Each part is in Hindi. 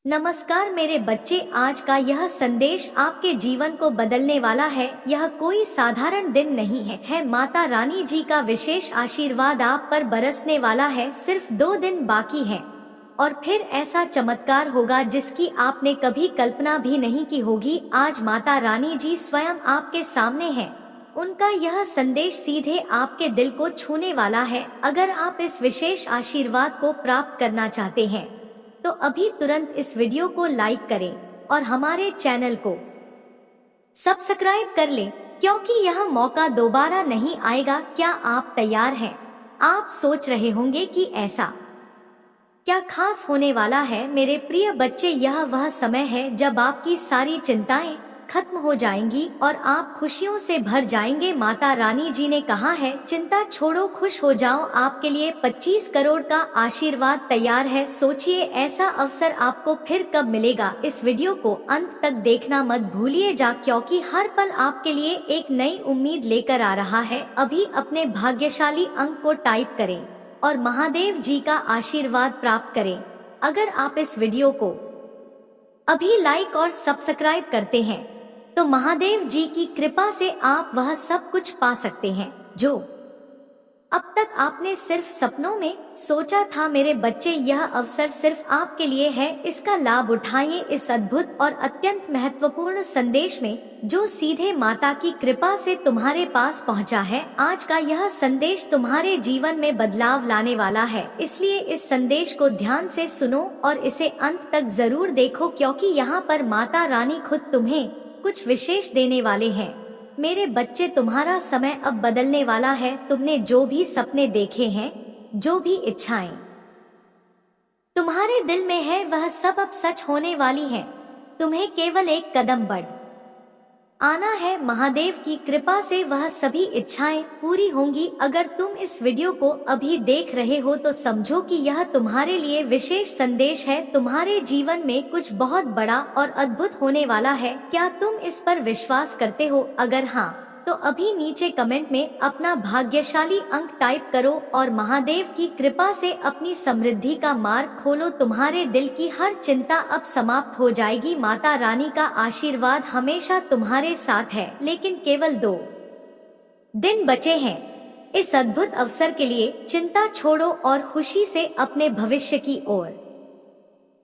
नमस्कार मेरे बच्चे, आज का यह संदेश आपके जीवन को बदलने वाला है। यह कोई साधारण दिन नहीं है माता रानी जी का विशेष आशीर्वाद आप पर बरसने वाला है। सिर्फ 2 दिन बाकी हैं और फिर ऐसा चमत्कार होगा जिसकी आपने कभी कल्पना भी नहीं की होगी। आज माता रानी जी स्वयं आपके सामने हैं। उनका यह संदेश सीधे आपके दिल को छूने वाला है। अगर आप इस विशेष आशीर्वाद को प्राप्त करना चाहते हैं तो अभी तुरंत इस वीडियो को लाइक करें और हमारे चैनल को सब्सक्राइब कर लें, क्योंकि यह मौका दोबारा नहीं आएगा। क्या आप तैयार हैं? आप सोच रहे होंगे कि ऐसा क्या खास होने वाला है। मेरे प्रिय बच्चे, यह वह समय है जब आपकी सारी चिंताएं खत्म हो जाएंगी और आप खुशियों से भर जाएंगे। माता रानी जी ने कहा है, चिंता छोड़ो, खुश हो जाओ। आपके लिए 25 करोड़ का आशीर्वाद तैयार है। सोचिए, ऐसा अवसर आपको फिर कब मिलेगा। इस वीडियो को अंत तक देखना मत भूलिएगा, क्योंकि हर पल आपके लिए एक नई उम्मीद लेकर आ रहा है। अभी अपने भाग्यशाली अंक को टाइप करें और महादेव जी का आशीर्वाद प्राप्त करें। अगर आप इस वीडियो को अभी लाइक और सब्सक्राइब करते हैं तो महादेव जी की कृपा से आप वह सब कुछ पा सकते हैं जो अब तक आपने सिर्फ सपनों में सोचा था। मेरे बच्चे, यह अवसर सिर्फ आपके लिए है। इसका लाभ उठाइए इस अद्भुत और अत्यंत महत्वपूर्ण संदेश में जो सीधे माता की कृपा से तुम्हारे पास पहुंचा है। आज का यह संदेश तुम्हारे जीवन में बदलाव लाने वाला है, इसलिए इस संदेश को ध्यान से सुनो और इसे अंत तक जरूर देखो, क्योंकि यहाँ पर माता रानी खुद तुम्हें कुछ विशेष देने वाले हैं। मेरे बच्चे, तुम्हारा समय अब बदलने वाला है। तुमने जो भी सपने देखे हैं, जो भी इच्छाएं तुम्हारे दिल में है, वह सब अब सच होने वाली हैं। तुम्हें केवल एक कदम बढ़ आना है। महादेव की कृपा से वह सभी इच्छाएं पूरी होंगी। अगर तुम इस वीडियो को अभी देख रहे हो तो समझो कि यह तुम्हारे लिए विशेष संदेश है। तुम्हारे जीवन में कुछ बहुत बड़ा और अद्भुत होने वाला है। क्या तुम इस पर विश्वास करते हो? अगर हाँ, तो अभी नीचे कमेंट में अपना भाग्यशाली अंक टाइप करो और महादेव की कृपा से अपनी समृद्धि का मार्ग खोलो। तुम्हारे दिल की हर चिंता अब समाप्त हो जाएगी। माता रानी का आशीर्वाद हमेशा तुम्हारे साथ है, लेकिन केवल 2 दिन बचे हैं इस अद्भुत अवसर के लिए। चिंता छोड़ो और खुशी से अपने भविष्य की ओर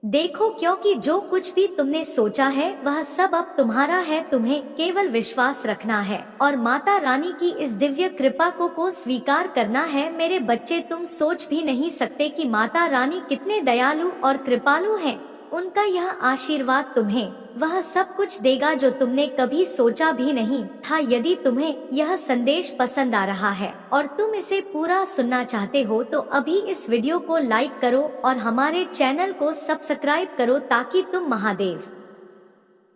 देखो, क्योंकि जो कुछ भी तुमने सोचा है वह सब अब तुम्हारा है। तुम्हें केवल विश्वास रखना है और माता रानी की इस दिव्य कृपा को स्वीकार करना है। मेरे बच्चे, तुम सोच भी नहीं सकते कि माता रानी कितने दयालु और कृपालु हैं। उनका यह आशीर्वाद तुम्हें वह सब कुछ देगा जो तुमने कभी सोचा भी नहीं था। यदि तुम्हें यह संदेश पसंद आ रहा है और तुम इसे पूरा सुनना चाहते हो तो अभी इस वीडियो को लाइक करो और हमारे चैनल को सब्सक्राइब करो, ताकि तुम महादेव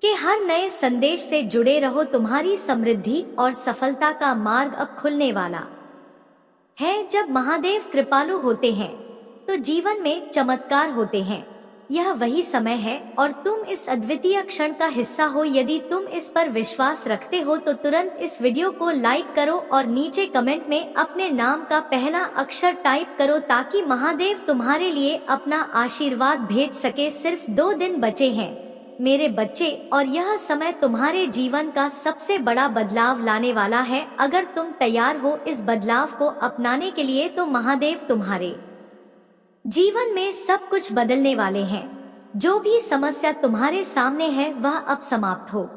के हर नए संदेश से जुड़े रहो। तुम्हारी समृद्धि और सफलता का मार्ग अब खुलने वाला है। जब महादेव कृपालु होते हैं तो जीवन में चमत्कार होते हैं। यह वही समय है और तुम इस अद्वितीय क्षण का हिस्सा हो। यदि तुम इस पर विश्वास रखते हो तो तुरंत इस वीडियो को लाइक करो और नीचे कमेंट में अपने नाम का पहला अक्षर टाइप करो, ताकि महादेव तुम्हारे लिए अपना आशीर्वाद भेज सके। सिर्फ 2 दिन बचे हैं मेरे बच्चे, और यह समय तुम्हारे जीवन का सबसे बड़ा बदलाव लाने वाला है। अगर तुम तैयार हो इस बदलाव को अपनाने के लिए तो महादेव तुम्हारे जीवन में सब कुछ बदलने वाले हैं। जो भी समस्या तुम्हारे सामने है वह अब समाप्त हो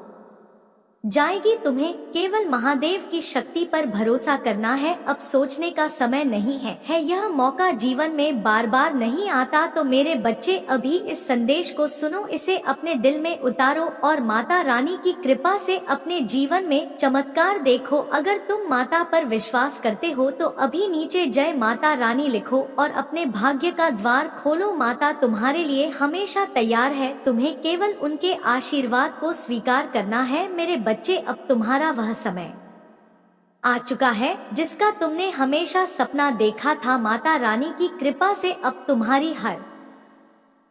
जाएगी। तुम्हें केवल महादेव की शक्ति पर भरोसा करना है। अब सोचने का समय नहीं है। यह मौका जीवन में बार बार नहीं आता। तो मेरे बच्चे, अभी इस संदेश को सुनो, इसे अपने दिल में उतारो और माता रानी की कृपा से अपने जीवन में चमत्कार देखो। अगर तुम माता पर विश्वास करते हो तो अभी नीचे जय माता रानी लिखो और अपने भाग्य का द्वार खोलो। माता तुम्हारे लिए हमेशा तैयार है। तुम्हें केवल उनके आशीर्वाद को स्वीकार करना है। मेरे बच्चे, अब तुम्हारा वह समय आ चुका है जिसका तुमने हमेशा सपना देखा था। माता रानी की कृपा से अब तुम्हारी हर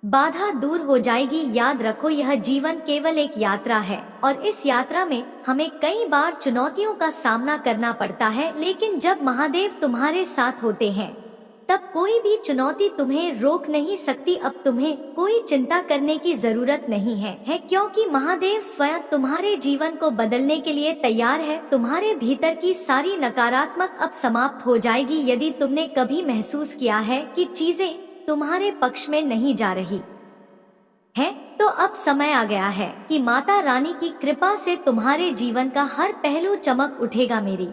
बाधा दूर हो जाएगी। याद रखो, यह जीवन केवल एक यात्रा है और इस यात्रा में हमें कई बार चुनौतियों का सामना करना पड़ता है, लेकिन जब महादेव तुम्हारे साथ होते हैं तब कोई भी चुनौती तुम्हें रोक नहीं सकती। अब तुम्हें कोई चिंता करने की जरूरत नहीं है क्योंकि महादेव स्वयं तुम्हारे जीवन को बदलने के लिए तैयार है। तुम्हारे भीतर की सारी नकारात्मक अब समाप्त हो जाएगी। यदि तुमने कभी महसूस किया है कि चीजें तुम्हारे पक्ष में नहीं जा रही है, तो अब समय आ गया है कि माता रानी की कृपा से तुम्हारे जीवन का हर पहलू चमक उठेगा। मेरी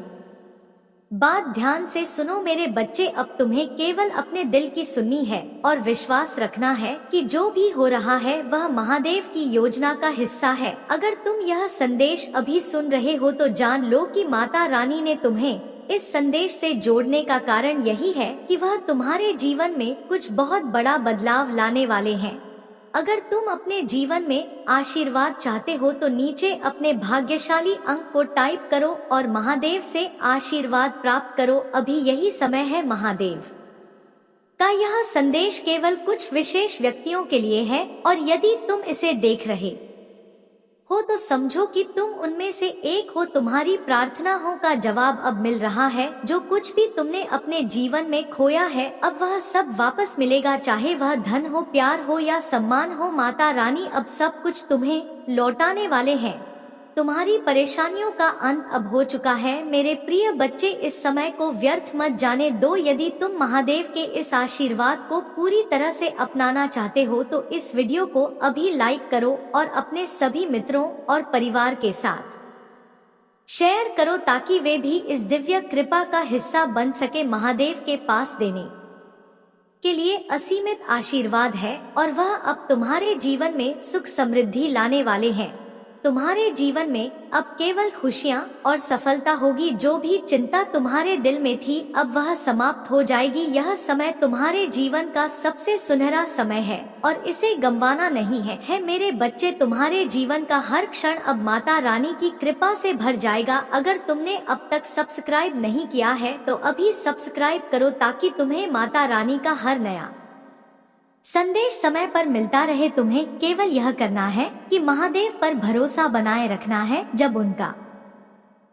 बात ध्यान से सुनो मेरे बच्चे, अब तुम्हें केवल अपने दिल की सुननी है और विश्वास रखना है कि जो भी हो रहा है वह महादेव की योजना का हिस्सा है। अगर तुम यह संदेश अभी सुन रहे हो तो जान लो कि माता रानी ने तुम्हें इस संदेश से जोड़ने का कारण यही है कि वह तुम्हारे जीवन में कुछ बहुत बड़ा बदलाव लाने वाले हैं। अगर तुम अपने जीवन में आशीर्वाद चाहते हो तो नीचे अपने भाग्यशाली अंक को टाइप करो और महादेव से आशीर्वाद प्राप्त करो। अभी यही समय है। महादेव का यह संदेश केवल कुछ विशेष व्यक्तियों के लिए है और यदि तुम इसे देख रहे हो तो समझो कि तुम उनमें से एक हो। तुम्हारी प्रार्थनाओं का जवाब अब मिल रहा है। जो कुछ भी तुमने अपने जीवन में खोया है अब वह सब वापस मिलेगा, चाहे वह धन हो, प्यार हो या सम्मान हो। माता रानी अब सब कुछ तुम्हें लौटाने वाले हैं। तुम्हारी परेशानियों का अंत अब हो चुका है। मेरे प्रिय बच्चे, इस समय को व्यर्थ मत जाने दो। यदि तुम महादेव के इस आशीर्वाद को पूरी तरह से अपनाना चाहते हो तो इस वीडियो को अभी लाइक करो और अपने सभी मित्रों और परिवार के साथ शेयर करो ताकि वे भी इस दिव्य कृपा का हिस्सा बन सके। महादेव के पास देने के लिए असीमित आशीर्वाद है और वह अब तुम्हारे जीवन में सुख समृद्धि लाने वाले हैं। तुम्हारे जीवन में अब केवल खुशियां और सफलता होगी। जो भी चिंता तुम्हारे दिल में थी अब वह समाप्त हो जाएगी। यह समय तुम्हारे जीवन का सबसे सुनहरा समय है और इसे गंवाना नहीं है। मेरे बच्चे, तुम्हारे जीवन का हर क्षण अब माता रानी की कृपा से भर जाएगा। अगर तुमने अब तक सब्सक्राइब नहीं किया है तो अभी सब्सक्राइब करो ताकि तुम्हें माता रानी का हर नया संदेश समय पर मिलता रहे। तुम्हें केवल यह करना है कि महादेव पर भरोसा बनाए रखना है। जब उनका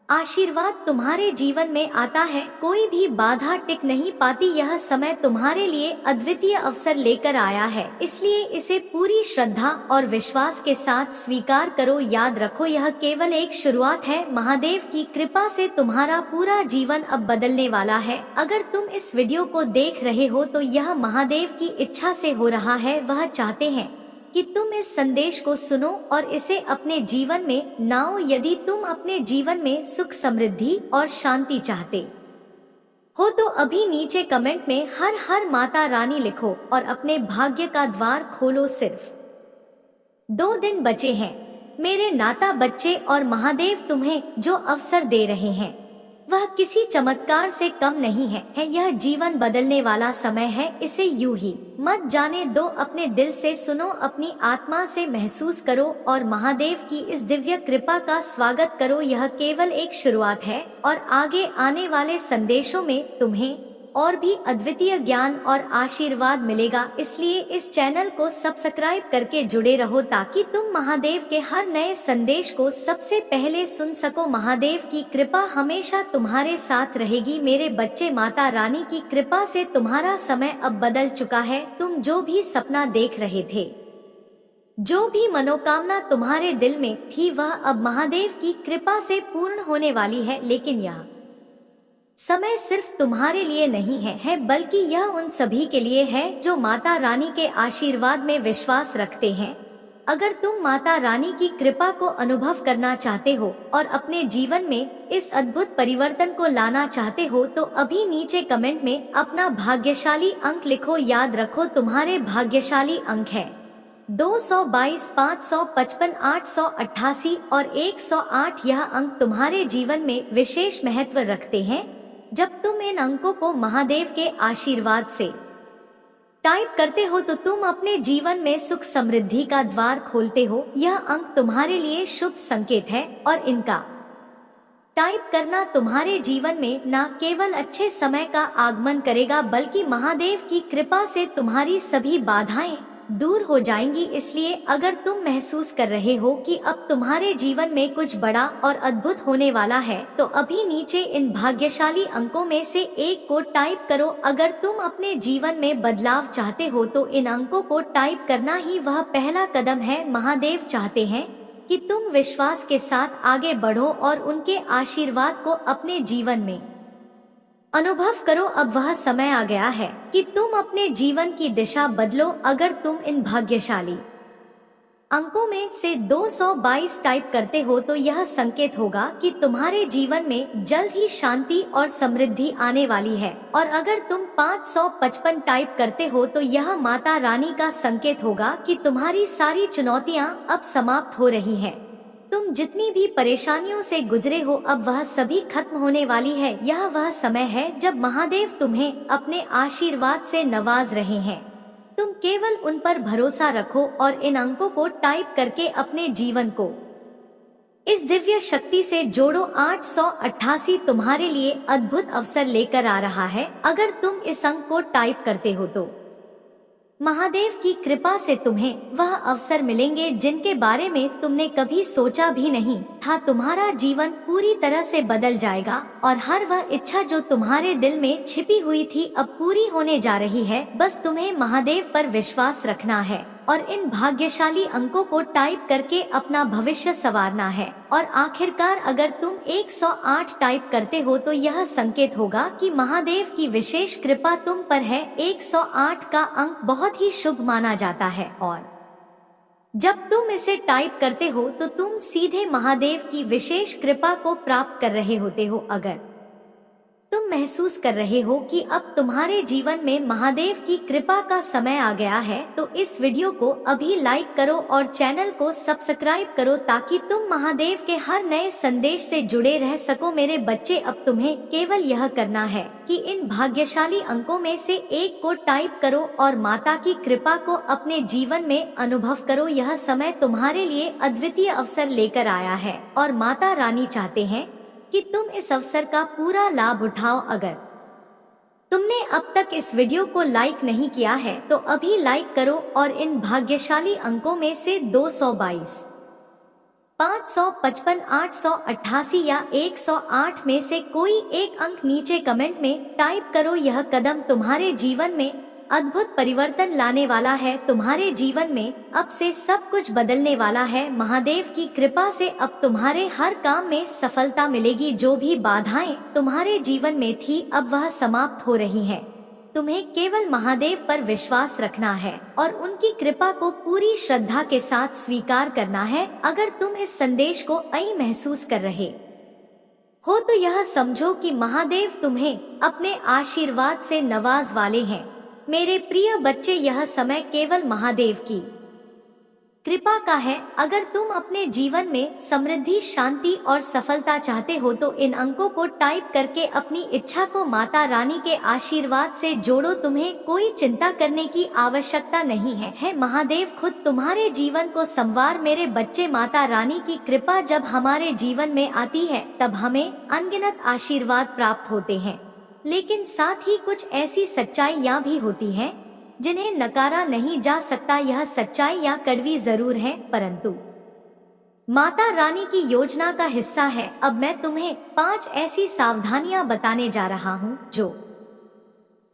आशीर्वाद तुम्हारे जीवन में आता है कोई भी बाधा टिक नहीं पाती। यह समय तुम्हारे लिए अद्वितीय अवसर लेकर आया है, इसलिए इसे पूरी श्रद्धा और विश्वास के साथ स्वीकार करो। याद रखो, यह केवल एक शुरुआत है। महादेव की कृपा से तुम्हारा पूरा जीवन अब बदलने वाला है। अगर तुम इस वीडियो को देख रहे हो तो यह महादेव की इच्छा से हो रहा है। वह चाहते हैं कि तुम इस संदेश को सुनो और इसे अपने जीवन में लाओ। यदि तुम अपने जीवन में सुख, समृद्धि और शांति चाहते हो तो अभी नीचे कमेंट में हर हर माता रानी लिखो और अपने भाग्य का द्वार खोलो। सिर्फ 2 दिन बचे हैं मेरे नाता बच्चे और महादेव तुम्हें जो अवसर दे रहे हैं वह किसी चमत्कार से कम नहीं है। यह जीवन बदलने वाला समय है। इसे यूं ही मत जाने दो। अपने दिल से सुनो, अपनी आत्मा से महसूस करो और महादेव की इस दिव्य कृपा का स्वागत करो। यह केवल एक शुरुआत है और आगे आने वाले संदेशों में तुम्हें और भी अद्वितीय ज्ञान और आशीर्वाद मिलेगा। इसलिए इस चैनल को सब्सक्राइब करके जुड़े रहो ताकि तुम महादेव के हर नए संदेश को सबसे पहले सुन सको। महादेव की कृपा हमेशा तुम्हारे साथ रहेगी। मेरे बच्चे, माता रानी की कृपा से तुम्हारा समय अब बदल चुका है। तुम जो भी सपना देख रहे थे, जो भी मनोकामना तुम्हारे दिल में थी, वह अब महादेव की कृपा से पूर्ण होने वाली है। लेकिन यह समय सिर्फ तुम्हारे लिए नहीं है बल्कि यह उन सभी के लिए है जो माता रानी के आशीर्वाद में विश्वास रखते हैं। अगर तुम माता रानी की कृपा को अनुभव करना चाहते हो और अपने जीवन में इस अद्भुत परिवर्तन को लाना चाहते हो तो अभी नीचे कमेंट में अपना भाग्यशाली अंक लिखो। याद रखो, तुम्हारे भाग्यशाली अंक है 222, 555, 888 और 108। यह अंक तुम्हारे जीवन में विशेष महत्व रखते हैं। जब तुम इन अंकों को महादेव के आशीर्वाद से टाइप करते हो तो तुम अपने जीवन में सुख, समृद्धि का द्वार खोलते हो। यह अंक तुम्हारे लिए शुभ संकेत है और इनका टाइप करना तुम्हारे जीवन में न केवल अच्छे समय का आगमन करेगा बल्कि महादेव की कृपा से तुम्हारी सभी बाधाएं दूर हो जाएंगी। इसलिए अगर तुम महसूस कर रहे हो कि अब तुम्हारे जीवन में कुछ बड़ा और अद्भुत होने वाला है, तो अभी नीचे इन भाग्यशाली अंकों में से एक को टाइप करो। अगर तुम अपने जीवन में बदलाव चाहते हो तो इन अंकों को टाइप करना ही वह पहला कदम है। महादेव चाहते हैं कि तुम विश्वास के साथ आगे बढ़ो और उनके आशीर्वाद को अपने जीवन में अनुभव करो। अब वह समय आ गया है कि तुम अपने जीवन की दिशा बदलो। अगर तुम इन भाग्यशाली अंकों में से 222 टाइप करते हो तो यह संकेत होगा कि तुम्हारे जीवन में जल्द ही शांति और समृद्धि आने वाली है। और अगर तुम 555 टाइप करते हो तो यह माता रानी का संकेत होगा कि तुम्हारी सारी चुनौतियां अब समाप्त हो रही हैं। तुम जितनी भी परेशानियों से गुजरे हो अब वह सभी खत्म होने वाली है। यह वह समय है जब महादेव तुम्हें अपने आशीर्वाद से नवाज रहे हैं। तुम केवल उन पर भरोसा रखो और इन अंकों को टाइप करके अपने जीवन को इस दिव्य शक्ति से जोड़ो। 888 तुम्हारे लिए अद्भुत अवसर लेकर आ रहा है। अगर तुम इस अंक को टाइप करते हो तो महादेव की कृपा से तुम्हें वह अवसर मिलेंगे जिनके बारे में तुमने कभी सोचा भी नहीं था। तुम्हारा जीवन पूरी तरह से बदल जाएगा और हर वह इच्छा जो तुम्हारे दिल में छिपी हुई थी अब पूरी होने जा रही है। बस तुम्हें महादेव पर विश्वास रखना है और इन भाग्यशाली अंकों को टाइप करके अपना भविष्य संवारना है। और आखिरकार अगर तुम 108 टाइप करते हो तो यह संकेत होगा कि महादेव की विशेष कृपा तुम पर है। 108 का अंक बहुत ही शुभ माना जाता है और जब तुम इसे टाइप करते हो तो तुम सीधे महादेव की विशेष कृपा को प्राप्त कर रहे होते हो। अगर तुम महसूस कर रहे हो कि अब तुम्हारे जीवन में महादेव की कृपा का समय आ गया है तो इस वीडियो को अभी लाइक करो और चैनल को सब्सक्राइब करो ताकि तुम महादेव के हर नए संदेश से जुड़े रह सको। मेरे बच्चे, अब तुम्हें केवल यह करना है कि इन भाग्यशाली अंकों में से एक को टाइप करो और माता की कृपा को अपने जीवन में अनुभव करो। यह समय तुम्हारे लिए अद्वितीय अवसर लेकर आया है और माता रानी चाहते हैं कि तुम इस अवसर का पूरा लाभ उठाओ। अगर तुमने अब तक इस वीडियो को लाइक नहीं किया है तो अभी लाइक करो और इन भाग्यशाली अंकों में से 222, 555, 888 या 108 में से कोई एक अंक नीचे कमेंट में टाइप करो। यह कदम तुम्हारे जीवन में अद्भुत परिवर्तन लाने वाला है। तुम्हारे जीवन में अब से सब कुछ बदलने वाला है। महादेव की कृपा से अब तुम्हारे हर काम में सफलता मिलेगी। जो भी बाधाएं तुम्हारे जीवन में थी अब वह समाप्त हो रही हैं। तुम्हें केवल महादेव पर विश्वास रखना है और उनकी कृपा को पूरी श्रद्धा के साथ स्वीकार करना है। अगर तुम इस संदेश को महसूस कर रहे हो तो यह समझो कि महादेव तुम्हें अपने आशीर्वाद से नवाज वाले हैं। मेरे प्रिय बच्चे, यह समय केवल महादेव की कृपा का है। अगर तुम अपने जीवन में समृद्धि, शांति और सफलता चाहते हो तो इन अंकों को टाइप करके अपनी इच्छा को माता रानी के आशीर्वाद से जोड़ो। तुम्हें कोई चिंता करने की आवश्यकता नहीं है। महादेव खुद तुम्हारे जीवन को संवार। मेरे बच्चे, माता रानी की कृपा जब हमारे जीवन में आती है तब हमें अनगिनत आशीर्वाद प्राप्त होते हैं, लेकिन साथ ही कुछ ऐसी सच्चाइयाँ भी होती हैं जिन्हें नकारा नहीं जा सकता। यह सच्चाइयाँ कड़वी जरूर हैं, परंतु माता रानी की योजना का हिस्सा है। अब मैं तुम्हें 5 ऐसी सावधानियां बताने जा रहा हूँ जो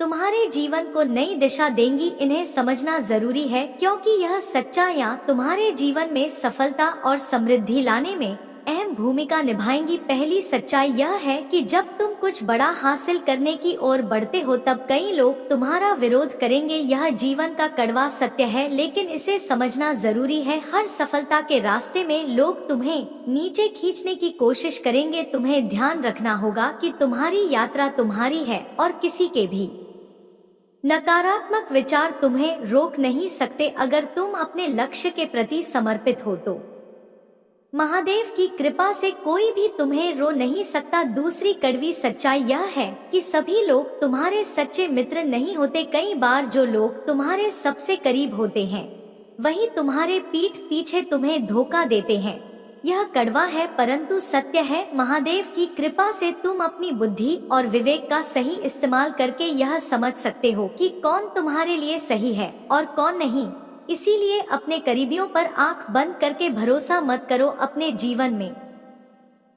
तुम्हारे जीवन को नई दिशा देंगी। इन्हें समझना जरूरी है क्योंकि यह सच्चाइयाँ तुम्हारे जीवन में सफलता और समृद्धि लाने में अहम भूमिका निभाएंगी। पहली सच्चाई यह है कि जब तुम कुछ बड़ा हासिल करने की ओर बढ़ते हो तब कई लोग तुम्हारा विरोध करेंगे। यह जीवन का कड़वा सत्य है, लेकिन इसे समझना जरूरी है। हर सफलता के रास्ते में लोग तुम्हें नीचे खींचने की कोशिश करेंगे। तुम्हें ध्यान रखना होगा कि तुम्हारी यात्रा तुम्हारी है और किसी के भी नकारात्मक विचार तुम्हें रोक नहीं सकते। अगर तुम अपने लक्ष्य के प्रति समर्पित हो तो महादेव की कृपा से कोई भी तुम्हें रो नहीं सकता। दूसरी कड़वी सच्चाई यह है कि सभी लोग तुम्हारे सच्चे मित्र नहीं होते। कई बार जो लोग तुम्हारे सबसे करीब होते हैं वही तुम्हारे पीठ पीछे तुम्हें धोखा देते हैं। यह कड़वा है परंतु सत्य है। महादेव की कृपा से तुम अपनी बुद्धि और विवेक का सही इस्तेमाल करके यह समझ सकते हो कि कौन तुम्हारे लिए सही है और कौन नहीं। इसीलिए अपने करीबियों पर आंख बंद करके भरोसा मत करो। अपने जीवन में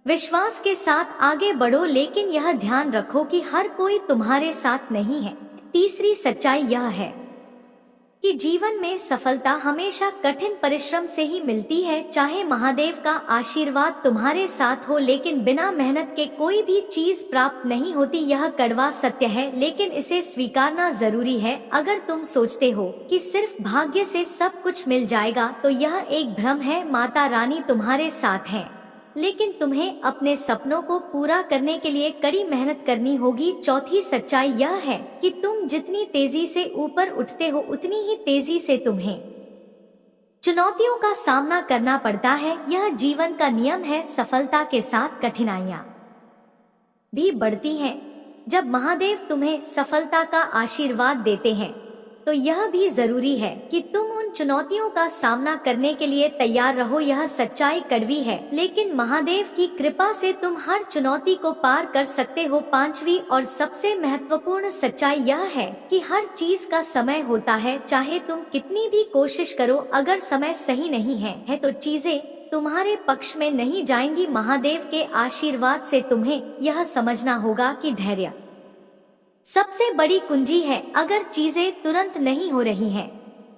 विश्वास के साथ आगे बढ़ो, लेकिन यह ध्यान रखो कि हर कोई तुम्हारे साथ नहीं है। तीसरी सच्चाई यह है कि जीवन में सफलता हमेशा कठिन परिश्रम से ही मिलती है। चाहे महादेव का आशीर्वाद तुम्हारे साथ हो, लेकिन बिना मेहनत के कोई भी चीज प्राप्त नहीं होती। यह कड़वा सत्य है, लेकिन इसे स्वीकारना जरूरी है। अगर तुम सोचते हो कि सिर्फ भाग्य से सब कुछ मिल जाएगा, तो यह एक भ्रम है। माता रानी तुम्हारे साथ है, लेकिन तुम्हें अपने सपनों को पूरा करने के लिए कड़ी मेहनत करनी होगी। चौथी सच्चाई यह है कि तुम जितनी तेजी से ऊपर उठते हो, उतनी ही तेजी से तुम्हें चुनौतियों का सामना करना पड़ता है। यह जीवन का नियम है। सफलता के साथ कठिनाइयां भी बढ़ती हैं। जब महादेव तुम्हें सफलता का आशीर्वाद देते हैं, तो यह भी जरूरी है कि तुम उन चुनौतियों का सामना करने के लिए तैयार रहो। यह सच्चाई कड़वी है, लेकिन महादेव की कृपा से तुम हर चुनौती को पार कर सकते हो। पांचवी और सबसे महत्वपूर्ण सच्चाई यह है कि हर चीज का समय होता है। चाहे तुम कितनी भी कोशिश करो, अगर समय सही नहीं है तो चीजें तुम्हारे पक्ष में नहीं जाएंगी। महादेव के आशीर्वाद से तुम्हें यह समझना होगा कि धैर्य सबसे बड़ी कुंजी है। अगर चीजें तुरंत नहीं हो रही हैं,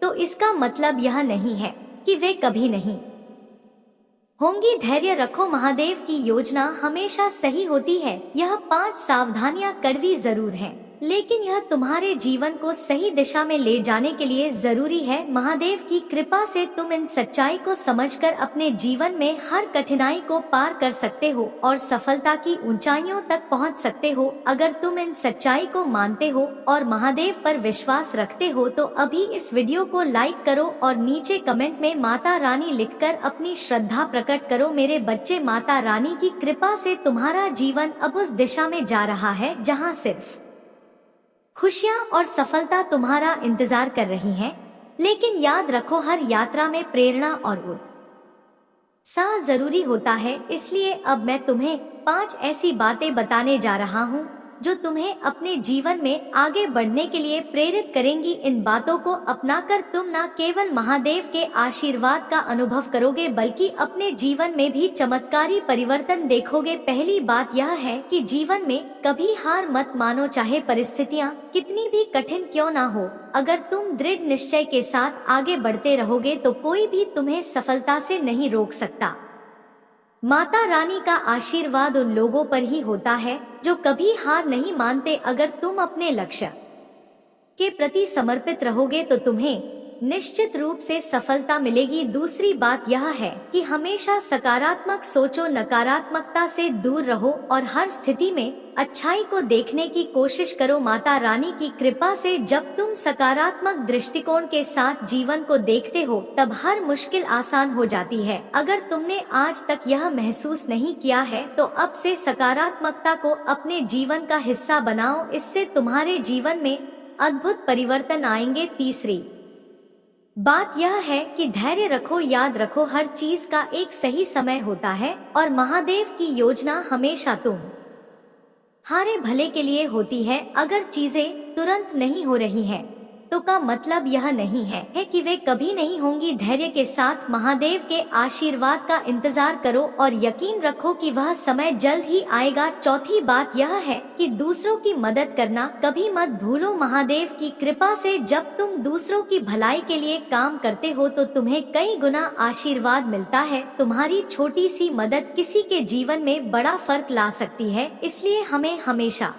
तो इसका मतलब यह नहीं है कि वे कभी नहीं होंगी। धैर्य रखो, महादेव की योजना हमेशा सही होती है। यह 5 सावधानियां कड़वी जरूर हैं, लेकिन यह तुम्हारे जीवन को सही दिशा में ले जाने के लिए जरूरी है। महादेव की कृपा से तुम इन सच्चाई को समझकर अपने जीवन में हर कठिनाई को पार कर सकते हो और सफलता की ऊंचाइयों तक पहुंच सकते हो। अगर तुम इन सच्चाई को मानते हो और महादेव पर विश्वास रखते हो, तो अभी इस वीडियो को लाइक करो और नीचे कमेंट में माता रानी लिखकर अपनी श्रद्धा प्रकट करो। मेरे बच्चे, माता रानी की कृपा से तुम्हारा जीवन अब उस दिशा में जा रहा है जहाँ सिर्फ खुशियाँ और सफलता तुम्हारा इंतजार कर रही हैं। लेकिन याद रखो, हर यात्रा में प्रेरणा और उत्साह जरूरी होता है। इसलिए अब मैं तुम्हें 5 ऐसी बातें बताने जा रहा हूँ जो तुम्हें अपने जीवन में आगे बढ़ने के लिए प्रेरित करेंगी। इन बातों को अपनाकर तुम न केवल महादेव के आशीर्वाद का अनुभव करोगे, बल्कि अपने जीवन में भी चमत्कारी परिवर्तन देखोगे। पहली बात यह है कि जीवन में कभी हार मत मानो, चाहे परिस्थितियाँ कितनी भी कठिन क्यों ना हो। अगर तुम दृढ़ निश्चय के साथ आगे बढ़ते रहोगे, तो कोई भी तुम्हें सफलता से नहीं रोक सकता। माता रानी का आशीर्वाद उन लोगों पर ही होता है जो कभी हार नहीं मानते। अगर तुम अपने लक्ष्य के प्रति समर्पित रहोगे, तो तुम्हें निश्चित रूप से सफलता मिलेगी। दूसरी बात यह है कि हमेशा सकारात्मक सोचो, नकारात्मकता से दूर रहो और हर स्थिति में अच्छाई को देखने की कोशिश करो। माता रानी की कृपा से जब तुम सकारात्मक दृष्टिकोण के साथ जीवन को देखते हो, तब हर मुश्किल आसान हो जाती है। अगर तुमने आज तक यह महसूस नहीं किया है, तो अब से सकारात्मकता को अपने जीवन का हिस्सा बनाओ। इससे तुम्हारे जीवन में अद्भुत परिवर्तन आएंगे। तीसरी बात यह है कि धैर्य रखो। याद रखो, हर चीज का एक सही समय होता है और महादेव की योजना हमेशा तुम्हारे भले के लिए होती है। अगर चीजें तुरंत नहीं हो रही हैं, तो का मतलब यह नहीं है कि वे कभी नहीं होंगी। धैर्य के साथ महादेव के आशीर्वाद का इंतजार करो और यकीन रखो कि वह समय जल्द ही आएगा। चौथी बात यह है कि दूसरों की मदद करना कभी मत भूलो। महादेव की कृपा से जब तुम दूसरों की भलाई के लिए काम करते हो, तो तुम्हें कई गुना आशीर्वाद मिलता है। तुम्हारी छोटी सी मदद किसी के जीवन में बड़ा फर्क ला सकती है। इसलिए हमें हमेशा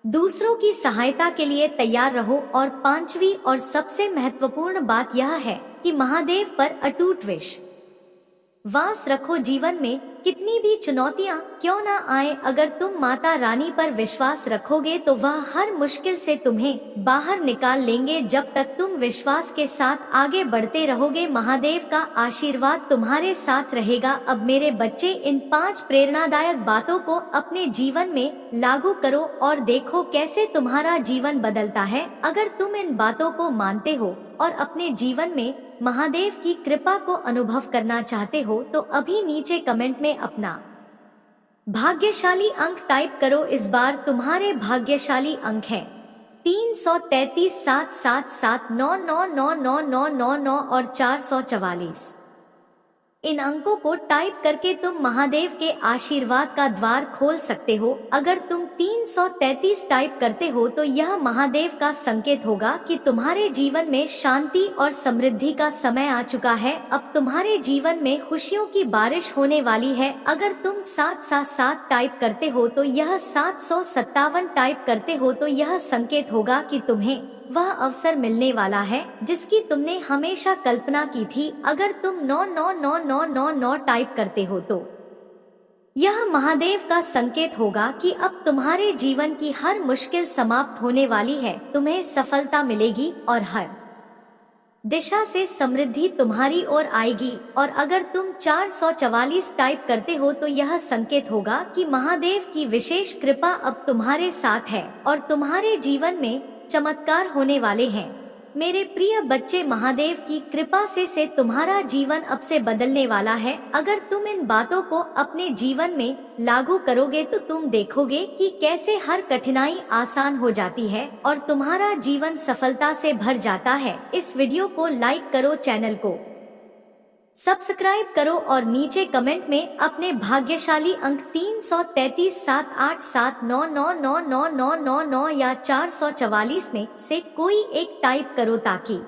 दूसरों की सहायता के लिए तैयार रहो। और 5वीं और सबसे महत्वपूर्ण बात यह है कि महादेव पर अटूट विश्वास रखो। जीवन में कितनी भी चुनौतियां क्यों ना आए, अगर तुम माता रानी पर विश्वास रखोगे, तो वह हर मुश्किल से तुम्हें बाहर निकाल लेंगे। जब तक तुम विश्वास के साथ आगे बढ़ते रहोगे, महादेव का आशीर्वाद तुम्हारे साथ रहेगा। अब मेरे बच्चे, इन 5 प्रेरणादायक बातों को अपने जीवन में लागू करो और देखो कैसे तुम्हारा जीवन बदलता है। अगर तुम इन बातों को मानते हो और अपने जीवन में महादेव की कृपा को अनुभव करना चाहते हो, तो अभी नीचे कमेंट में अपना भाग्यशाली अंक टाइप करो। इस बार तुम्हारे भाग्यशाली अंक है 333 777 9999999 और 444। इन अंकों को टाइप करके तुम महादेव के आशीर्वाद का द्वार खोल सकते हो। अगर तुम 333 टाइप करते हो तो यह महादेव का संकेत होगा कि तुम्हारे जीवन में शांति और समृद्धि का समय आ चुका है। अब तुम्हारे जीवन में खुशियों की बारिश होने वाली है। अगर तुम 777 टाइप करते हो तो यह 757 टाइप करते हो तो यह संकेत होगा कि तुम्हें वह अवसर मिलने वाला है जिसकी तुमने हमेशा कल्पना की थी। अगर तुम 999999 टाइप करते हो तो यह महादेव का संकेत होगा कि अब तुम्हारे जीवन की हर मुश्किल समाप्त होने वाली है। तुम्हें सफलता मिलेगी और हर दिशा से समृद्धि तुम्हारी ओर आएगी। और अगर तुम 444 टाइप करते हो तो यह संकेत होगा कि महादेव की विशेष कृपा अब तुम्हारे साथ है और तुम्हारे जीवन में चमत्कार होने वाले हैं। मेरे प्रिय बच्चे, महादेव की कृपा से तुम्हारा जीवन अब से बदलने वाला है। अगर तुम इन बातों को अपने जीवन में लागू करोगे तो तुम देखोगे कि कैसे हर कठिनाई आसान हो जाती है और तुम्हारा जीवन सफलता से भर जाता है। इस वीडियो को लाइक करो, चैनल को सब्सक्राइब करो और नीचे कमेंट में अपने भाग्यशाली अंक 333 787 9999999 या 444 में से कोई एक टाइप करो ताकि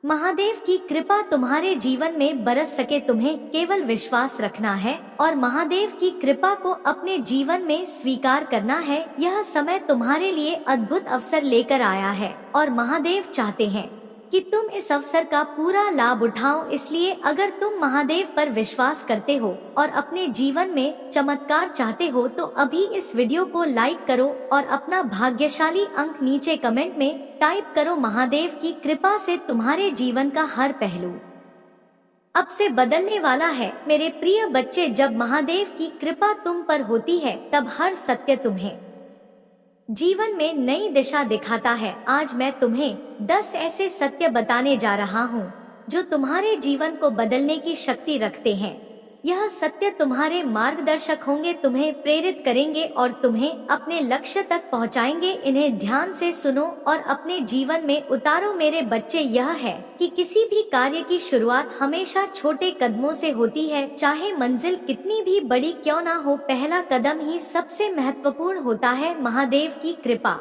महादेव की कृपा तुम्हारे जीवन में बरस सके। तुम्हें केवल विश्वास रखना है और महादेव की कृपा को अपने जीवन में स्वीकार करना है। यह समय तुम्हारे लिए अद्भुत अवसर लेकर आया है और महादेव चाहते हैं कि तुम इस अवसर का पूरा लाभ उठाओ। इसलिए अगर तुम महादेव पर विश्वास करते हो और अपने जीवन में चमत्कार चाहते हो तो अभी इस वीडियो को लाइक करो और अपना भाग्यशाली अंक नीचे कमेंट में टाइप करो। महादेव की कृपा से तुम्हारे जीवन का हर पहलू अब से बदलने वाला है। मेरे प्रिय बच्चे, जब महादेव की कृपा तुम पर होती है तब हर सत्य तुम्हें जीवन में नई दिशा दिखाता है। आज मैं तुम्हें 10 ऐसे सत्य बताने जा रहा हूँ जो तुम्हारे जीवन को बदलने की शक्ति रखते हैं। यह सत्य तुम्हारे मार्गदर्शक होंगे, तुम्हें प्रेरित करेंगे और तुम्हें अपने लक्ष्य तक पहुँचाएंगे। इन्हें ध्यान से सुनो और अपने जीवन में उतारो। मेरे बच्चे, यह है कि किसी भी कार्य की शुरुआत हमेशा छोटे कदमों से होती है। चाहे मंजिल कितनी भी बड़ी क्यों ना हो, पहला कदम ही सबसे महत्वपूर्ण होता है। महादेव की कृपा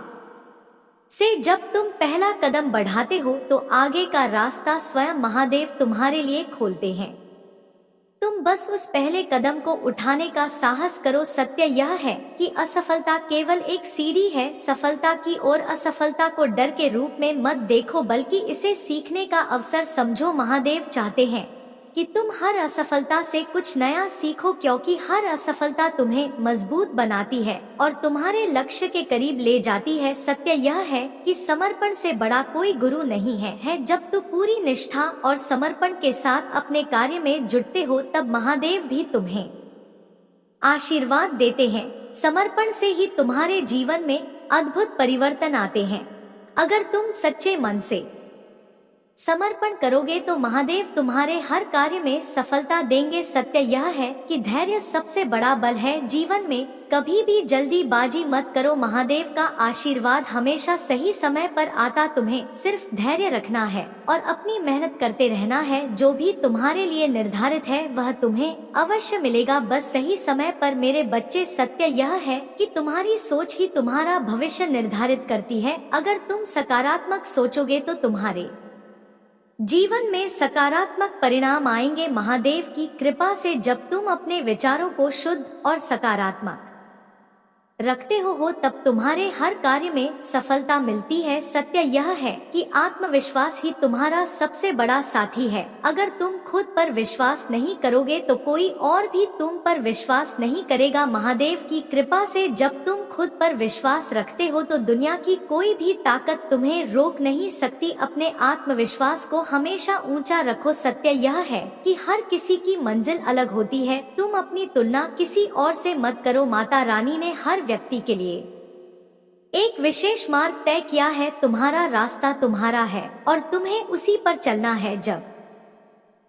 से जब तुम पहला कदम बढ़ाते हो तो आगे का रास्ता स्वयं महादेव तुम्हारे लिए खोलते हैं। तुम बस उस पहले कदम को उठाने का साहस करो। सत्य यह है कि असफलता केवल एक सीढ़ी है सफलता की ओर। असफलता को डर के रूप में मत देखो बल्कि इसे सीखने का अवसर समझो। महादेव चाहते हैं कि तुम हर असफलता से कुछ नया सीखो, क्योंकि हर असफलता तुम्हें मजबूत बनाती है और तुम्हारे लक्ष्य के करीब ले जाती है। सत्य यह है कि समर्पण से बड़ा कोई गुरु नहीं है। जब तुम पूरी निष्ठा और समर्पण के साथ अपने कार्य में जुटते हो तब महादेव भी तुम्हें आशीर्वाद देते हैं। समर्पण से ही तुम्हारे जीवन में अद्भुत परिवर्तन आते हैं। अगर तुम सच्चे मन से समर्पण करोगे तो महादेव तुम्हारे हर कार्य में सफलता देंगे। सत्य यह है कि धैर्य सबसे बड़ा बल है। जीवन में कभी भी जल्दीबाजी मत करो, महादेव का आशीर्वाद हमेशा सही समय पर आता। तुम्हें सिर्फ धैर्य रखना है और अपनी मेहनत करते रहना है। जो भी तुम्हारे लिए निर्धारित है वह तुम्हें अवश्य मिलेगा, बस सही समय पर। मेरे बच्चे, सत्य यह है कि तुम्हारी सोच ही तुम्हारा भविष्य निर्धारित करती है। अगर तुम सकारात्मक सोचोगे तो तुम्हारे जीवन में सकारात्मक परिणाम आएंगे। महादेव की कृपा से जब तुम अपने विचारों को शुद्ध और सकारात्मक रखते हो तब तुम्हारे हर कार्य में सफलता मिलती है। सत्य यह है कि आत्मविश्वास ही तुम्हारा सबसे बड़ा साथी है। अगर तुम खुद पर विश्वास नहीं करोगे तो कोई और भी तुम पर विश्वास नहीं करेगा। महादेव की कृपा से जब तुम खुद पर विश्वास रखते हो तो दुनिया की कोई भी ताकत तुम्हें रोक नहीं सकती। अपने आत्मविश्वास को हमेशा ऊंचा रखो। सत्य यह है कि हर किसी की मंजिल अलग होती है। तुम अपनी तुलना किसी और से मत करो। माता रानी ने हर व्यक्ति के लिए एक विशेष मार्ग तय किया है। तुम्हारा रास्ता तुम्हारा है और तुम्हें उसी पर चलना है। जब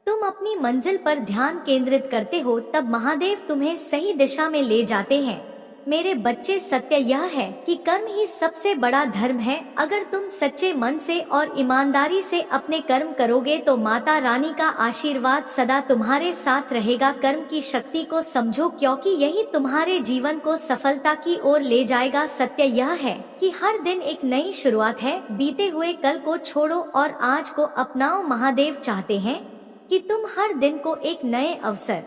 तुम अपनी मंजिल पर ध्यान केंद्रित करते हो तब महादेव तुम्हें सही दिशा में ले जाते हैं। मेरे बच्चे, सत्य यह है कि कर्म ही सबसे बड़ा धर्म है। अगर तुम सच्चे मन से और ईमानदारी से अपने कर्म करोगे तो माता रानी का आशीर्वाद सदा तुम्हारे साथ रहेगा। कर्म की शक्ति को समझो, क्योंकि यही तुम्हारे जीवन को सफलता की ओर ले जाएगा। सत्य यह है कि हर दिन एक नई शुरुआत है। बीते हुए कल को छोड़ो और आज को अपनाओ। महादेव चाहते हैं कि तुम हर दिन को एक नए अवसर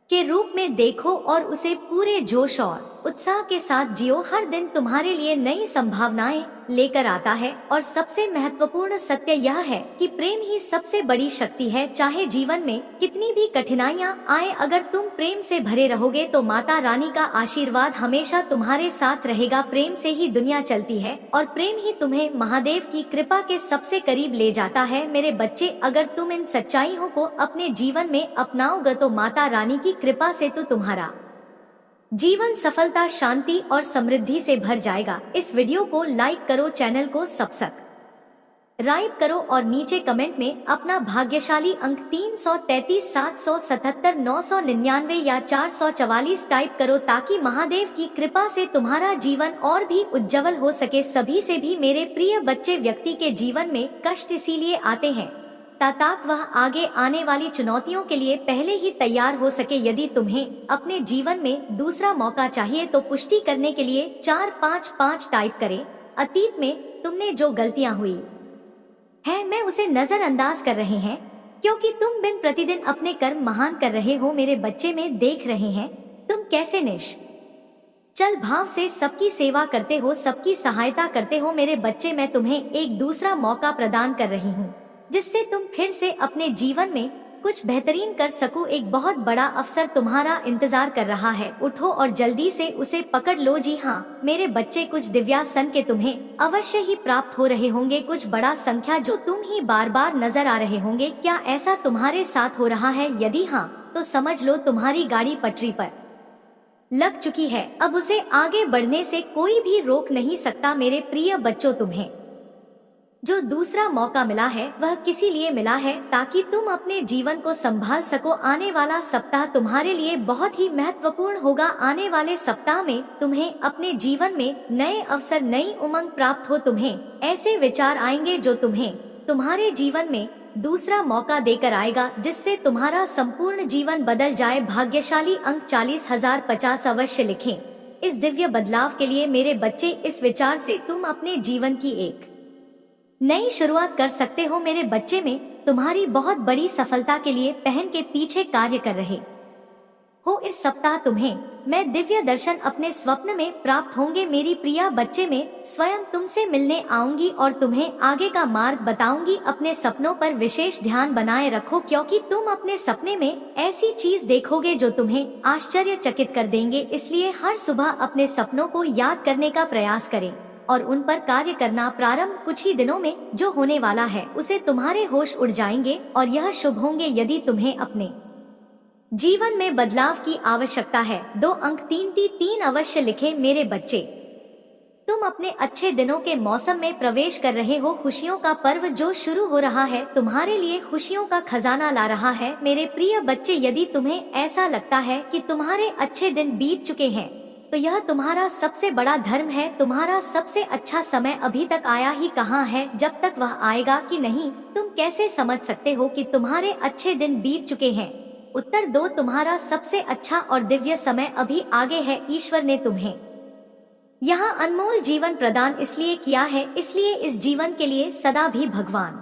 के रूप में देखो और उसे पूरे जोश और उत्साह के साथ जियो। हर दिन तुम्हारे लिए नई संभावनाएं लेकर आता है और सबसे महत्वपूर्ण सत्य यह है कि प्रेम ही सबसे बड़ी शक्ति है। चाहे जीवन में कितनी भी कठिनाइयां आए, अगर तुम प्रेम से भरे रहोगे तो माता रानी का आशीर्वाद हमेशा तुम्हारे साथ रहेगा। प्रेम से ही दुनिया चलती है और प्रेम ही तुम्हें महादेव की कृपा के सबसे करीब ले जाता है। मेरे बच्चे, अगर तुम इन सच्चाइयों को अपने जीवन में अपनाओगे तो माता रानी की कृपा से तो तुम्हारा जीवन सफलता, शांति और समृद्धि से भर जाएगा। इस वीडियो को लाइक करो, चैनल को सब्सक्राइब करो और नीचे कमेंट में अपना भाग्यशाली अंक 333, 777, 999 या 444 टाइप करो, ताकि महादेव की कृपा से तुम्हारा जीवन और भी उज्जवल हो सके। सभी से भी मेरे प्रिय बच्चे, व्यक्ति के जीवन में कष्ट इसीलिए आते हैं ताकि वह आगे आने वाली चुनौतियों के लिए पहले ही तैयार हो सके। यदि तुम्हें अपने जीवन में दूसरा मौका चाहिए तो पुष्टि करने के लिए 455 टाइप करें। अतीत में तुमने जो गलतियां हुई है, मैं उसे नजरअंदाज कर रहे हैं, क्योंकि तुम दिन प्रतिदिन अपने कर्म महान कर रहे हो। मेरे बच्चे, में देख रहे हैं तुम कैसे निश्चल भाव से सबकी सेवा करते हो, सबकी सहायता करते हो। मेरे बच्चे, मैं तुम्हें एक दूसरा मौका प्रदान कर रही हूँ, जिससे तुम फिर से अपने जीवन में कुछ बेहतरीन कर सको। एक बहुत बड़ा अवसर तुम्हारा इंतजार कर रहा है। उठो और जल्दी से उसे पकड़ लो। जी हाँ मेरे बच्चे, कुछ दिव्यासन के तुम्हें अवश्य ही प्राप्त हो रहे होंगे, कुछ बड़ा संख्या जो तुम ही बार बार नजर आ रहे होंगे। क्या ऐसा तुम्हारे साथ हो रहा है? यदि हाँ तो समझ लो तुम्हारी गाड़ी पटरी पर लग चुकी है। अब उसे आगे बढ़ने से कोई भी रोक नहीं सकता। मेरे प्रिय बच्चों, तुम्हें जो दूसरा मौका मिला है वह किसी लिए मिला है, ताकि तुम अपने जीवन को संभाल सको। आने वाला सप्ताह तुम्हारे लिए बहुत ही महत्वपूर्ण होगा। आने वाले सप्ताह में तुम्हें अपने जीवन में नए अवसर, नई उमंग प्राप्त हो। तुम्हें ऐसे विचार आएंगे जो तुम्हें तुम्हारे जीवन में दूसरा मौका देकर आएगा, जिससे तुम्हारा संपूर्ण जीवन बदल जाए। भाग्यशाली अंक 40,050 अवश्य लिखें। इस दिव्य बदलाव के लिए मेरे बच्चे, इस विचार से तुम अपने जीवन की एक नई शुरुआत कर सकते हो। मेरे बच्चे, में तुम्हारी बहुत बड़ी सफलता के लिए पहन के पीछे कार्य कर रहे हो। इस सप्ताह तुम्हें मैं दिव्य दर्शन अपने स्वप्न में प्राप्त होंगे। मेरी प्रिया बच्चे, में स्वयं तुमसे मिलने आऊंगी और तुम्हें आगे का मार्ग बताऊंगी। अपने सपनों पर विशेष ध्यान बनाए रखो, क्योंकि तुम अपने सपने में ऐसी चीज देखोगे जो तुम्हें आश्चर्यचकित कर देंगे। इसलिए हर सुबह अपने सपनों को याद करने का प्रयास करें और उन पर कार्य करना प्रारंभ कुछ ही दिनों में जो होने वाला है उसे तुम्हारे होश उड़ जाएंगे और यह शुभ होंगे। यदि तुम्हें अपने जीवन में बदलाव की आवश्यकता है, 2 अंक 333 अवश्य लिखें। मेरे बच्चे, तुम अपने अच्छे दिनों के मौसम में प्रवेश कर रहे हो। खुशियों का पर्व जो शुरू हो रहा है तुम्हारे लिए खुशियों का खजाना ला रहा है। मेरे प्रिय बच्चे, यदि तुम्हें ऐसा लगता है कि तुम्हारे अच्छे दिन बीत चुके हैं तो यह तुम्हारा सबसे बड़ा धर्म है। तुम्हारा सबसे अच्छा समय अभी तक आया ही कहाँ है। जब तक वह आएगा कि नहीं, तुम कैसे समझ सकते हो कि तुम्हारे अच्छे दिन बीत चुके हैं? उत्तर दो, तुम्हारा सबसे अच्छा और दिव्य समय अभी आगे है। ईश्वर ने तुम्हें यहाँ अनमोल जीवन प्रदान इसलिए किया है, इसलिए इस जीवन के लिए सदा भी भगवान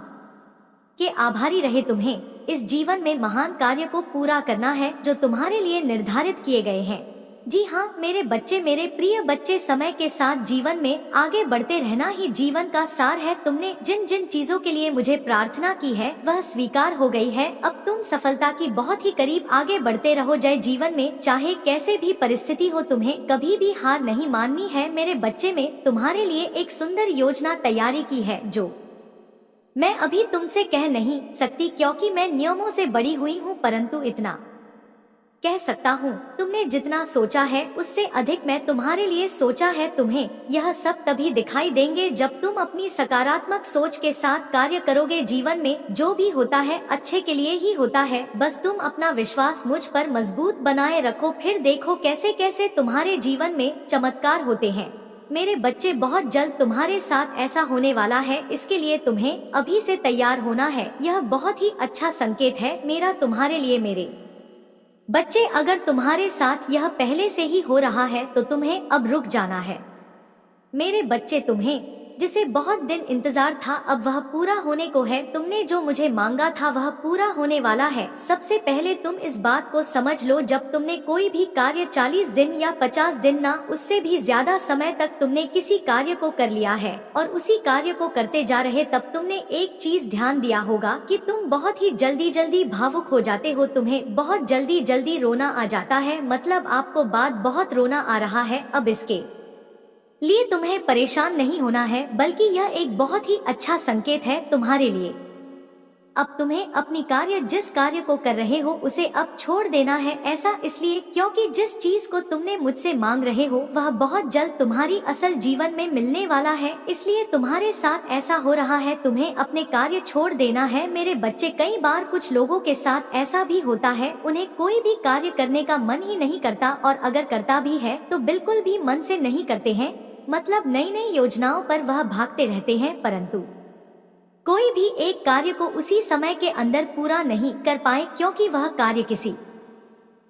के आभारी रहे। तुम्हें इस जीवन में महान कार्य को पूरा करना है जो तुम्हारे लिए निर्धारित किए गए हैं। जी हाँ मेरे बच्चे, मेरे प्रिय बच्चे, समय के साथ जीवन में आगे बढ़ते रहना ही जीवन का सार है। तुमने जिन जिन चीजों के लिए मुझे प्रार्थना की है वह स्वीकार हो गई है। अब तुम सफलता की बहुत ही करीब आगे बढ़ते रहो। जय जीवन में चाहे कैसे भी परिस्थिति हो, तुम्हें कभी भी हार नहीं माननी है। मेरे बच्चे, में तुम्हारे लिए एक सुंदर योजना तैयारी की है जो मैं अभी तुमसे कह नहीं सकती, क्योंकि मैं नियमों से बड़ी हुई हूँ, परंतु इतना कह सकता हूँ, तुमने जितना सोचा है उससे अधिक मैं तुम्हारे लिए सोचा है। तुम्हें यह सब तभी दिखाई देंगे जब तुम अपनी सकारात्मक सोच के साथ कार्य करोगे। जीवन में जो भी होता है अच्छे के लिए ही होता है, बस तुम अपना विश्वास मुझ पर मजबूत बनाए रखो, फिर देखो कैसे कैसे तुम्हारे जीवन में चमत्कार होते हैं। मेरे बच्चे, बहुत जल्द तुम्हारे साथ ऐसा होने वाला है, इसके लिए तुम्हें अभी से तैयार होना है। यह बहुत ही अच्छा संकेत है मेरा तुम्हारे लिए। मेरे बच्चे, अगर तुम्हारे साथ यह पहले से ही हो रहा है तो तुम्हें अब रुक जाना है। मेरे बच्चे, तुम्हें जिसे बहुत दिन इंतजार था अब वह पूरा होने को है। तुमने जो मुझे मांगा था वह पूरा होने वाला है। सबसे पहले तुम इस बात को समझ लो, जब तुमने कोई भी कार्य 40 दिन या 50 दिन ना उससे भी ज्यादा समय तक तुमने किसी कार्य को कर लिया है और उसी कार्य को करते जा रहे, तब तुमने एक चीज ध्यान दिया होगा कि तुम बहुत ही जल्दी भावुक हो जाते हो। तुम्हें बहुत जल्दी रोना आ जाता है, मतलब आपको बात बहुत रोना आ रहा है। अब इसके लिए तुम्हें परेशान नहीं होना है, बल्कि यह एक बहुत ही अच्छा संकेत है तुम्हारे लिए। अब तुम्हें अपनी जिस कार्य को कर रहे हो उसे अब छोड़ देना है। ऐसा इसलिए क्योंकि जिस चीज को तुमने मुझसे मांग रहे हो वह बहुत जल्द तुम्हारी असल जीवन में मिलने वाला है, इसलिए तुम्हारे साथ ऐसा हो रहा है। तुम्हें अपने कार्य छोड़ देना है। मेरे बच्चे, कई बार कुछ लोगों के साथ ऐसा भी होता है, उन्हें कोई भी कार्य करने का मन ही नहीं करता, और अगर करता भी है तो बिल्कुल भी मन से नहीं करते हैं। मतलब नई योजनाओं पर वह भागते रहते हैं, परंतु कोई भी एक कार्य को उसी समय के अंदर पूरा नहीं कर पाए, क्योंकि वह कार्य किसी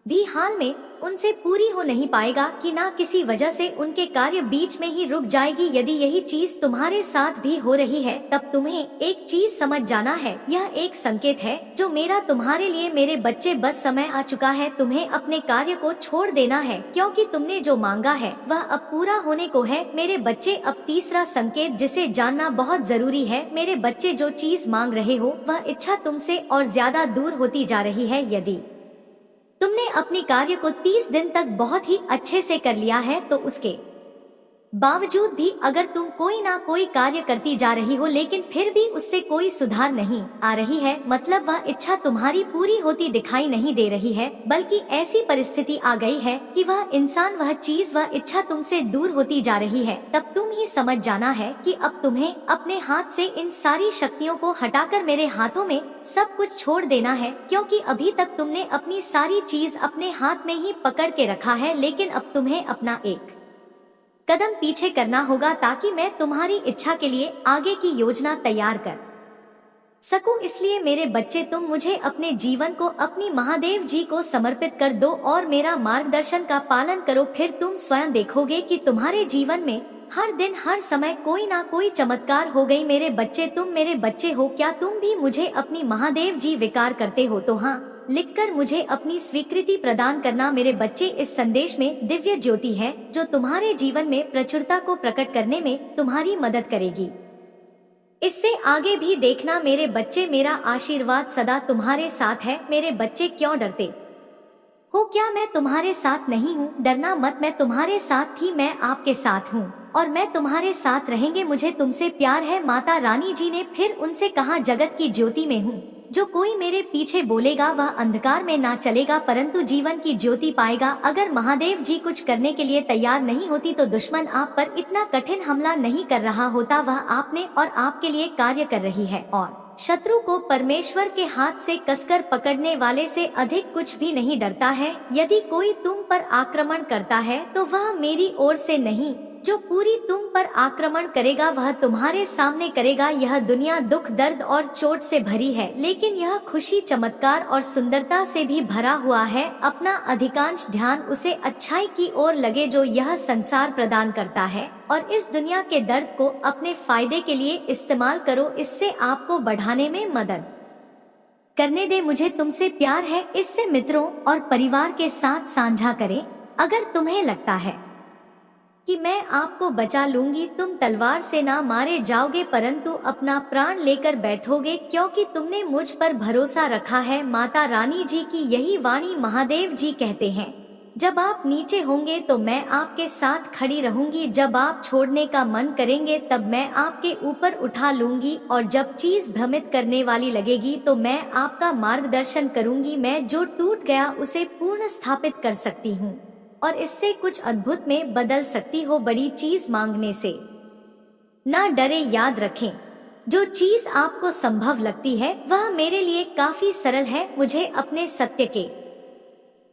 भी हाल में उनसे पूरी हो नहीं पाएगा कि ना किसी वजह से उनके कार्य बीच में ही रुक जाएगी। यदि यही चीज तुम्हारे साथ भी हो रही है तब तुम्हें एक चीज समझ जाना है, यह एक संकेत है जो मेरा तुम्हारे लिए। मेरे बच्चे, बस समय आ चुका है, तुम्हें अपने कार्य को छोड़ देना है, क्योंकि तुमने जो मांगा है वह अब पूरा होने को है। मेरे बच्चे, अब तीसरा संकेत जिसे जानना बहुत जरूरी है। मेरे बच्चे, जो चीज मांग रहे हो वह इच्छा तुमसे और ज्यादा दूर होती जा रही है। यदि तुमने अपनी कार्य को 30 दिन तक बहुत ही अच्छे से कर लिया है तो उसके बावजूद भी अगर तुम कोई ना कोई कार्य करती जा रही हो लेकिन फिर भी उससे कोई सुधार नहीं आ रही है, मतलब वह इच्छा तुम्हारी पूरी होती दिखाई नहीं दे रही है, बल्कि ऐसी परिस्थिति आ गई है कि वह इंसान, वह चीज, वह इच्छा तुमसे दूर होती जा रही है, तब तुम ही समझ जाना है कि अब तुम्हें अपने हाथ से इन सारी शक्तियों को हटाकर मेरे हाथों में सब कुछ छोड़ देना है। क्योंकि अभी तक तुमने अपनी सारी चीज अपने हाथ में ही पकड़ के रखा है, लेकिन अब तुम्हें अपना एक कदम पीछे करना होगा ताकि मैं तुम्हारी इच्छा के लिए आगे की योजना तैयार कर सकूं। इसलिए मेरे बच्चे, तुम मुझे अपने जीवन को अपनी महादेव जी को समर्पित कर दो और मेरा मार्गदर्शन का पालन करो। फिर तुम स्वयं देखोगे कि तुम्हारे जीवन में हर दिन हर समय कोई ना कोई चमत्कार हो गई। मेरे बच्चे, तुम मेरे बच्चे हो क्या? तुम भी मुझे अपनी महादेव जी स्वीकार करते हो तो हाँ लिखकर मुझे अपनी स्वीकृति प्रदान करना। मेरे बच्चे, इस संदेश में दिव्य ज्योति है जो तुम्हारे जीवन में प्रचुरता को प्रकट करने में तुम्हारी मदद करेगी। इससे आगे भी देखना मेरे बच्चे, मेरा आशीर्वाद सदा तुम्हारे साथ है। मेरे बच्चे, क्यों डरते हो? क्या मैं तुम्हारे साथ नहीं हूँ? डरना मत, मैं तुम्हारे साथ थी, मैं आपके साथ हूँ और मैं तुम्हारे साथ रहेंगे। मुझे तुमसे प्यार है। माता रानी जी ने फिर उनसे कहा, जगत की ज्योति में हूँ, जो कोई मेरे पीछे बोलेगा वह अंधकार में ना चलेगा परंतु जीवन की ज्योति पाएगा। अगर महादेव जी कुछ करने के लिए तैयार नहीं होती तो दुश्मन आप पर इतना कठिन हमला नहीं कर रहा होता। वह आपने और आपके लिए कार्य कर रही है और शत्रु को परमेश्वर के हाथ से कसकर पकड़ने वाले से अधिक कुछ भी नहीं डरता है। यदि कोई तुम पर आक्रमण करता है तो वह मेरी ओर से नहीं, जो पूरी तुम पर आक्रमण करेगा वह तुम्हारे सामने करेगा। यह दुनिया दुख, दर्द और चोट से भरी है, लेकिन यह खुशी, चमत्कार और सुंदरता से भी भरा हुआ है। अपना अधिकांश ध्यान उसे अच्छाई की ओर लगे जो यह संसार प्रदान करता है और इस दुनिया के दर्द को अपने फायदे के लिए इस्तेमाल करो। इससे आपको बढ़ाने में मदद करने दे। मुझे तुमसे प्यार है, इससे मित्रों और परिवार के साथ साझा करें। अगर तुम्हें लगता है कि मैं आपको बचा लूंगी, तुम तलवार से ना मारे जाओगे परंतु अपना प्राण लेकर बैठोगे, क्योंकि तुमने मुझ पर भरोसा रखा है। माता रानी जी की यही वाणी महादेव जी कहते हैं, जब आप नीचे होंगे तो मैं आपके साथ खड़ी रहूंगी, जब आप छोड़ने का मन करेंगे तब मैं आपके ऊपर उठा लूंगी, और जब चीज भ्रमित करने वाली लगेगी तो मैं आपका मार्गदर्शन करूंगी। मैं जो टूट गया उसे पुनः स्थापित कर सकती हूँ और इससे कुछ अद्भुत में बदल सकती हो। बड़ी चीज मांगने से ना डरे, याद रखें जो चीज आपको संभव लगती है वह मेरे लिए काफी सरल है। मुझे अपने सत्य के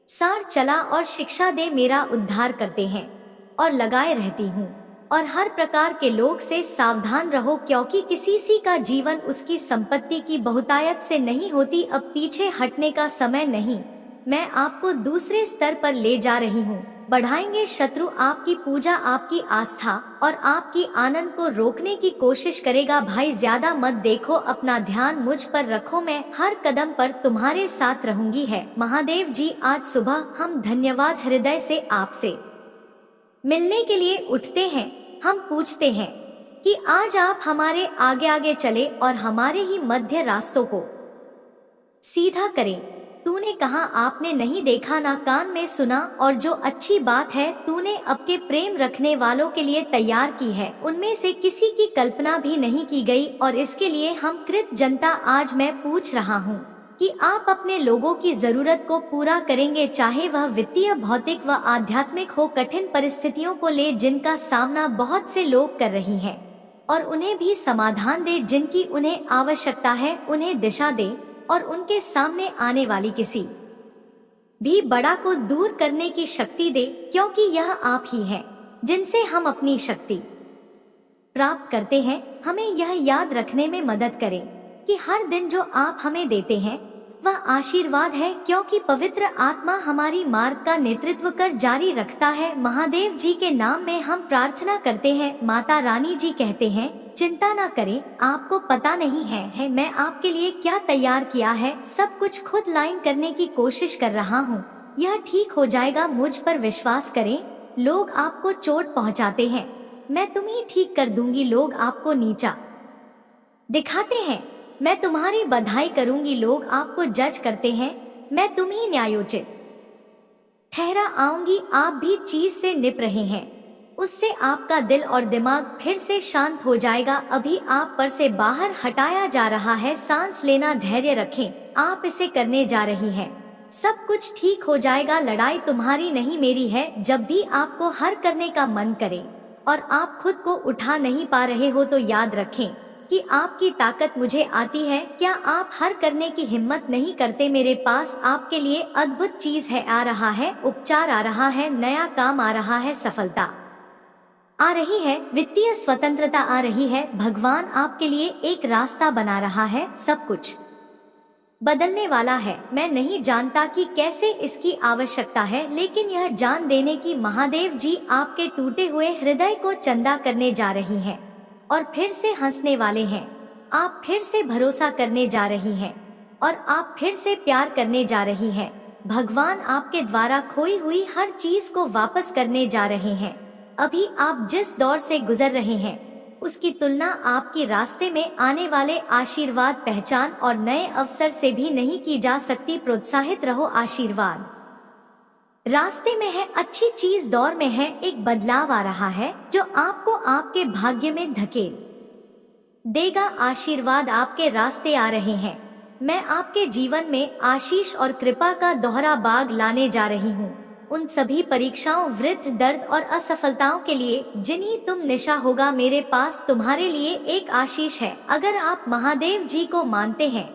सार चला और शिक्षा दे मेरा उद्धार करते हैं और लगाए रहती हूँ। और हर प्रकार के लोग से सावधान रहो, क्योंकि किसी का जीवन उसकी संपत्ति की बहुतायत से नहीं होती। अब पीछे हटने का समय नहीं, मैं आपको दूसरे स्तर पर ले जा रही हूँ। बढ़ाएंगे शत्रु आपकी पूजा, आपकी आस्था और आपकी आनंद को रोकने की कोशिश करेगा। भाई ज्यादा मत देखो, अपना ध्यान मुझ पर रखो, मैं हर कदम पर तुम्हारे साथ रहूंगी है महादेव जी। आज सुबह हम धन्यवाद हृदय से आपसे मिलने के लिए उठते हैं। हम पूछते हैं कि आज आप हमारे आगे आगे चले और हमारे ही मध्य रास्तों को सीधा करें। तूने कहा आपने नहीं देखा ना कान में सुना, और जो अच्छी बात है तूने आपके प्रेम रखने वालों के लिए तैयार की है, उनमें से किसी की कल्पना भी नहीं की गई, और इसके लिए हम कृत जनता। आज मैं पूछ रहा हूँ कि आप अपने लोगों की जरूरत को पूरा करेंगे, चाहे वह वित्तीय, भौतिक व आध्यात्मिक हो। कठिन परिस्थितियों को ले जिनका सामना बहुत से लोग कर रही हैं, और उन्हें भी समाधान दे जिनकी उन्हें आवश्यकता है। उन्हें दिशा दे और उनके सामने आने वाली किसी भी बड़ा को दूर करने की शक्ति दे, क्योंकि यह आप ही हैं जिनसे हम अपनी शक्ति प्राप्त करते हैं। हमें यह याद रखने में मदद करें कि हर दिन जो आप हमें देते हैं वह आशीर्वाद है, क्योंकि पवित्र आत्मा हमारी मार्ग का नेतृत्व कर जारी रखता है। महादेव जी के नाम में हम प्रार्थना करते हैं। माता रानी जी कहते हैं, चिंता ना करें, आपको पता नहीं है मैं आपके लिए क्या तैयार किया है। सब कुछ खुद लाइन करने की कोशिश कर रहा हूँ, यह ठीक हो जाएगा, मुझ पर विश्वास करें। लोग आपको चोट पहुँचाते हैं, मैं तुम्हें ठीक कर दूंगी। लोग आपको नीचा दिखाते हैं, मैं तुम्हारी बधाई करूंगी। लोग आपको जज करते हैं, मैं तुम्हें न्यायोचित ठहरा आऊंगी। आप भी चीज से निप रहे हैं, उससे आपका दिल और दिमाग फिर से शांत हो जाएगा। अभी आप पर से बाहर हटाया जा रहा है। सांस लेना, धैर्य रखें, आप इसे करने जा रही हैं। सब कुछ ठीक हो जाएगा। लड़ाई तुम्हारी नहीं मेरी है। जब भी आपको हर करने का मन करे और आप खुद को उठा नहीं पा रहे हो तो याद रखें कि आपकी ताकत मुझे आती है। क्या आप हर करने की हिम्मत नहीं करते? मेरे पास आपके लिए अद्भुत चीज है। आ रहा है उपचार, आ रहा है नया काम, आ रहा है सफलता, आ रही है वित्तीय स्वतंत्रता, आ रही है। भगवान आपके लिए एक रास्ता बना रहा है। सब कुछ बदलने वाला है। मैं नहीं जानता कि कैसे इसकी आवश्यकता है, लेकिन यह जान देने की महादेव जी आपके टूटे हुए हृदय को चंदा करने जा रही हैं और फिर से हंसने वाले हैं। आप फिर से भरोसा करने जा रही हैं और आप फिर से प्यार करने जा रही हैं। भगवान आपके द्वारा खोई हुई हर चीज को वापस करने जा रहे हैं। अभी आप जिस दौर से गुजर रहे हैं उसकी तुलना आपके रास्ते में आने वाले आशीर्वाद, पहचान और नए अवसर से भी नहीं की जा सकती। प्रोत्साहित रहो, आशीर्वाद रास्ते में है, अच्छी चीज दौर में है। एक बदलाव आ रहा है जो आपको आपके भाग्य में धकेल देगा। आशीर्वाद आपके रास्ते आ रहे हैं। मैं आपके जीवन में आशीष और कृपा का दोहरा बाग लाने जा रही हूँ। उन सभी परीक्षाओं, वृद्ध, दर्द और असफलताओं के लिए जिन्हें तुम निशा होगा, मेरे पास तुम्हारे लिए एक आशीष है। अगर आप महादेव जी को मानते हैं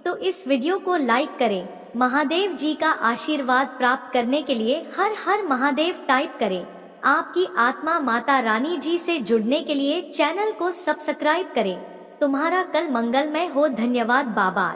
तो इस वीडियो को लाइक करें। महादेव जी का आशीर्वाद प्राप्त करने के लिए हर हर महादेव टाइप करें। आपकी आत्मा माता रानी जी से जुड़ने के लिए चैनल को सब्सक्राइब करें। तुम्हारा कल मंगलमय हो। धन्यवाद बाबा।